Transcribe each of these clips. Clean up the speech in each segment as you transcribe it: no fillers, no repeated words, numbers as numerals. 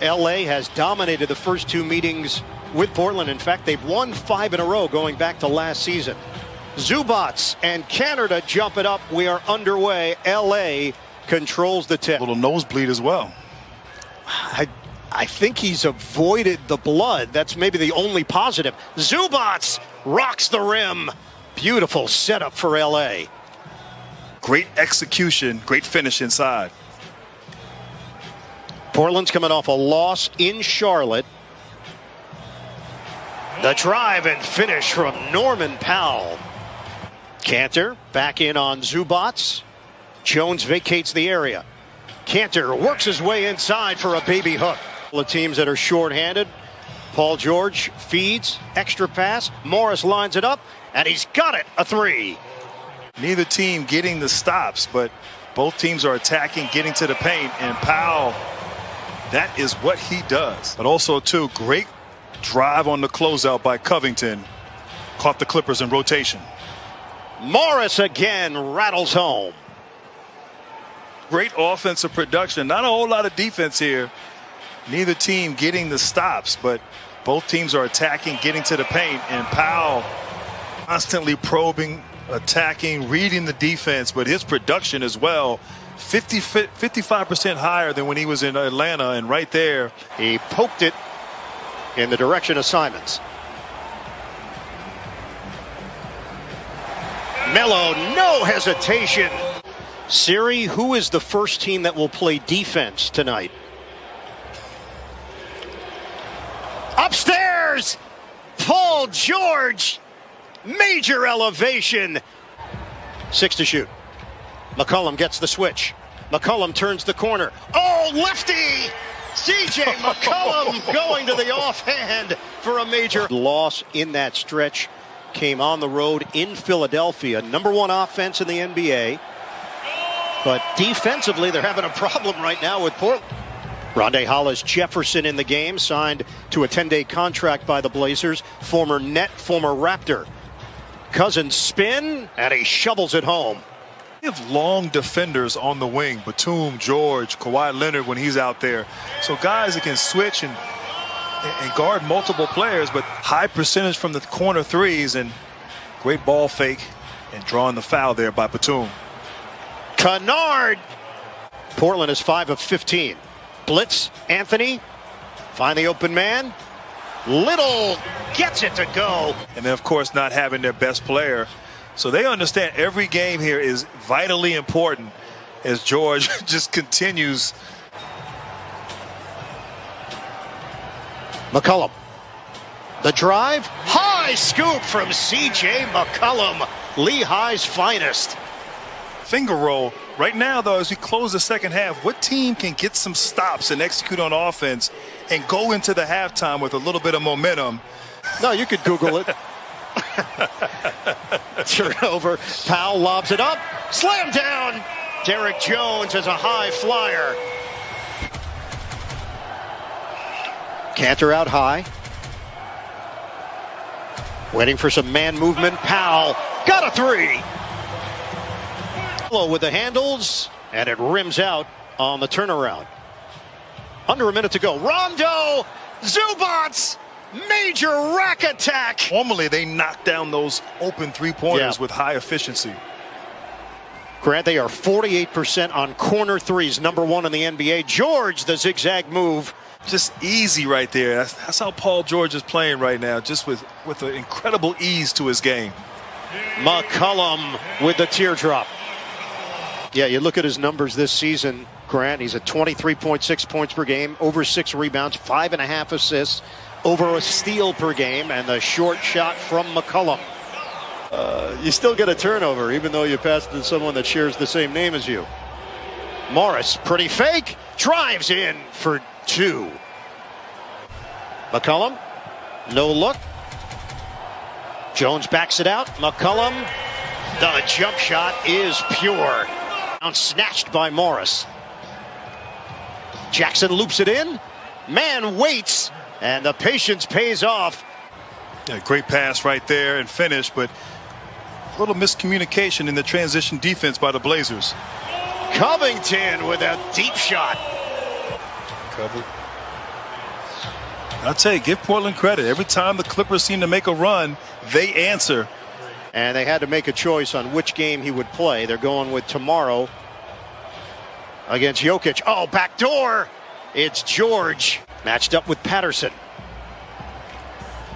LA has dominated the first two meetings with Portland. In fact, they've won 5 in a row going back to last season. Zubats and Canada jump it up. We are underway. LA controls the tip. A little nosebleed as well. I think he's avoided the blood. That's maybe the only positive. Zubats rocks the rim. Beautiful setup for LA. Great execution, great finish inside. Portland's coming off a loss in Charlotte. The drive and finish from Norman Powell. Cantor back in on Zubats. Jones vacates the area. Cantor works his way inside for a baby hook. The teams that are shorthanded. Paul George feeds, extra pass. Morris lines it up, and he's got it, a three. Neither team getting the stops, but both teams are attacking, getting to the paint, and Powell, that is what he does. But also, too, great drive on the closeout by Covington. Caught the Clippers in rotation. Morris again rattles home. Great offensive production. Not a whole lot of defense here. Neither team getting the stops, but both teams are attacking, getting to the paint, and Powell constantly probing, attacking, reading the defense, but his production as well, 55% higher than when he was in Atlanta, and right there, he poked it in the direction of Simons. Melo, no hesitation. Siri, who is the first team that will play defense tonight? Upstairs, Paul George, major elevation. 6 to shoot. McCollum gets the switch. McCollum turns the corner. Oh, lefty! CJ McCollum going to the offhand for a major loss in that stretch. Came on the road in Philadelphia. #1 offense in the NBA. But defensively, they're having a problem right now with Portland. Rondae Hollis-Jefferson in the game, signed to a 10-day contract by the Blazers. Former Net, former Raptor. Cousins spin, and he shovels it home. We have long defenders on the wing. Batum, George, Kawhi Leonard when he's out there. So guys that can switch and guard multiple players, but high percentage from the corner threes, and great ball fake and drawing the foul there by Batum. Kennard. Portland is 5 of 15. Blitz, Anthony. Find the open man. Little gets it to go. And then, of course, not having their best player. So they understand every game here is vitally important as George just continues. McCollum. The drive. High scoop from CJ McCollum. Lehigh's finest. Finger roll. Right now, though, as we close the second half, what team can get some stops and execute on offense and go into the halftime with a little bit of momentum? No, you could Google it. Turnover. Powell lobs it up. Slam down. Derek Jones is a high flyer. Cantor out high. Waiting for some man movement. Powell got a three. With the handles, and it rims out on the turnaround. Under a minute to go. Rondo, Zubats, major rack attack. Normally they knock down those open three-pointers with high efficiency. Grant, they are 48% on corner threes, #1 in the NBA. George, the zigzag move. Just easy right there. That's how Paul George is playing right now, just with an incredible ease to his game. McCollum with the teardrop. Yeah, you look at his numbers this season, Grant, he's at 23.6 points per game, over 6 rebounds, 5.5 assists, over a steal per game, and the short shot from McCollum. You still get a turnover, even though you pass to someone that shares the same name as you. Morris, pretty fake, drives in for 2. McCollum, no look. Jones backs it out. McCollum, the jump shot is pure. Snatched by Morris. Jackson loops it in. Man waits, and the patience pays off. Yeah, great pass right there and finish, but a little miscommunication in the transition defense by the Blazers. Covington with a deep shot. Covered. I'll tell you, give Portland credit. Every time the Clippers seem to make a run, they answer. And they had to make a choice on which game he would play. They're going with tomorrow against Jokic. Oh, backdoor. It's George matched up with Patterson.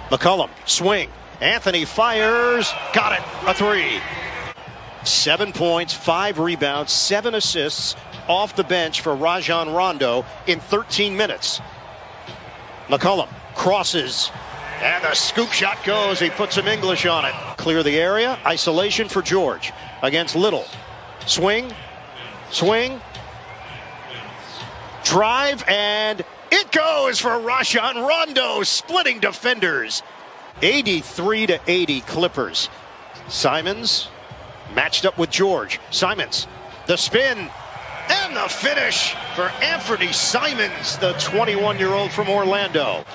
McCollum, swing. Anthony fires. Got it. A three. 7 points, 5 rebounds, 7 assists off the bench for Rajon Rondo in 13 minutes. McCollum crosses. And the scoop shot goes. He puts some English on it. Clear the area. Isolation for George against Little. Swing. Swing. Drive. And it goes for Rajon Rondo. Splitting defenders. 83-80 Clippers. Simons matched up with George. Simons. The spin. And the finish for Anthony Simons, the 21-year-old from Orlando.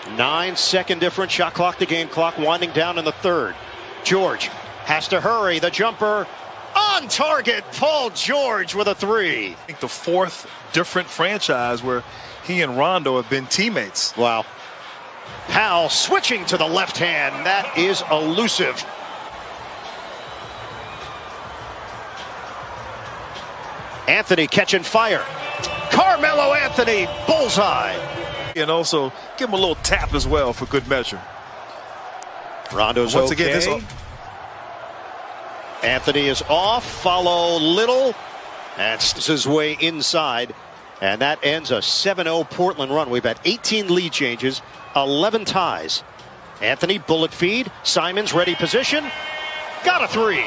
9-second difference, shot clock to game clock, winding down in the third. George has to hurry. The jumper on target. Paul George with a three. I think the fourth different franchise where he and Rondo have been teammates. Wow. Powell switching to the left hand. That is elusive. Anthony catching fire. Carmelo Anthony, bullseye. And also give him a little tap as well for good measure. Rondo's Once okay. again, Anthony is off. Follow Little. And his way inside. And that ends a 7-0 Portland run. We've had 18 lead changes, 11 ties. Anthony, bullet feed. Simons, ready position. Got a three.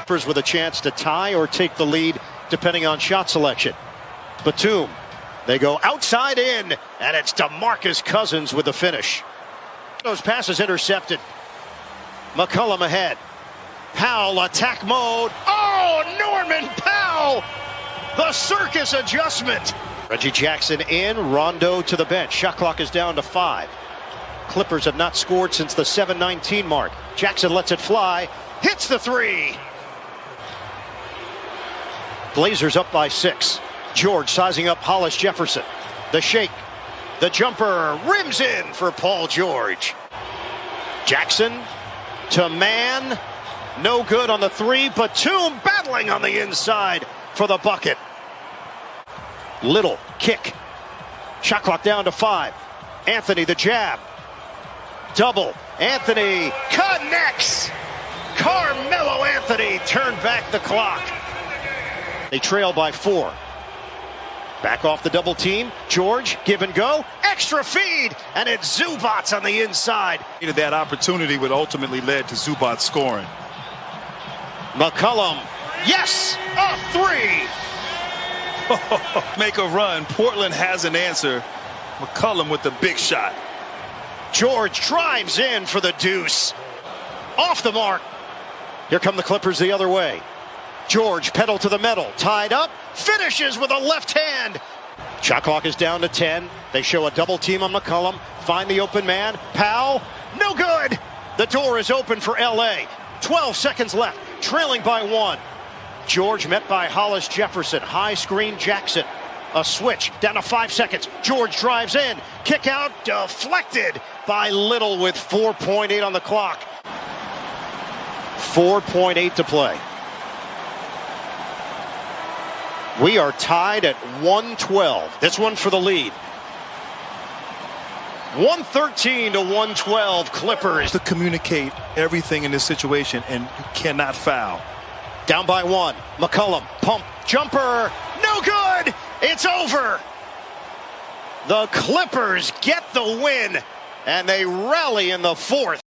With a chance to tie or take the lead depending on shot selection. Batum. They go outside in, and it's DeMarcus Cousins with the finish. Those passes intercepted. McCollum ahead. Powell attack mode. Oh, Norman Powell! The circus adjustment. Reggie Jackson in, Rondo to the bench. Shot clock is down to 5. Clippers have not scored since the 7:19 mark. Jackson lets it fly. Hits the three. Blazers up by 6. George sizing up Hollis Jefferson. The shake. The jumper rims in for Paul George. Jackson to man. No good on the three. Batum battling on the inside for the bucket. Little kick. Shot clock down to 5. Anthony the jab. Double. Anthony connects. Carmelo Anthony turned back the clock. They trail by 4. Back off the double team. George, give and go. Extra feed. And it's Zubats on the inside. That opportunity would ultimately led to Zubac scoring. McCollum. Yes, a three. Make a run. Portland has an answer. McCollum with the big shot. George drives in for the deuce. Off the mark. Here come the Clippers the other way. George, pedal to the metal, tied up, finishes with a left hand. Shot clock is down to 10. They show a double team on McCollum. Find the open man. Powell, no good. The door is open for LA. 12 seconds left, trailing by 1. George met by Hollis Jefferson. High screen Jackson. A switch down to 5 seconds. George drives in. Kick out deflected by Little with 4.8 on the clock. 4.8 to play. We are tied at 112. This one for the lead. 113 to 112 Clippers. To communicate everything in this situation, and you cannot foul. Down by 1. McCollum, pump, jumper, no good. It's over. The Clippers get the win, and they rally in the fourth.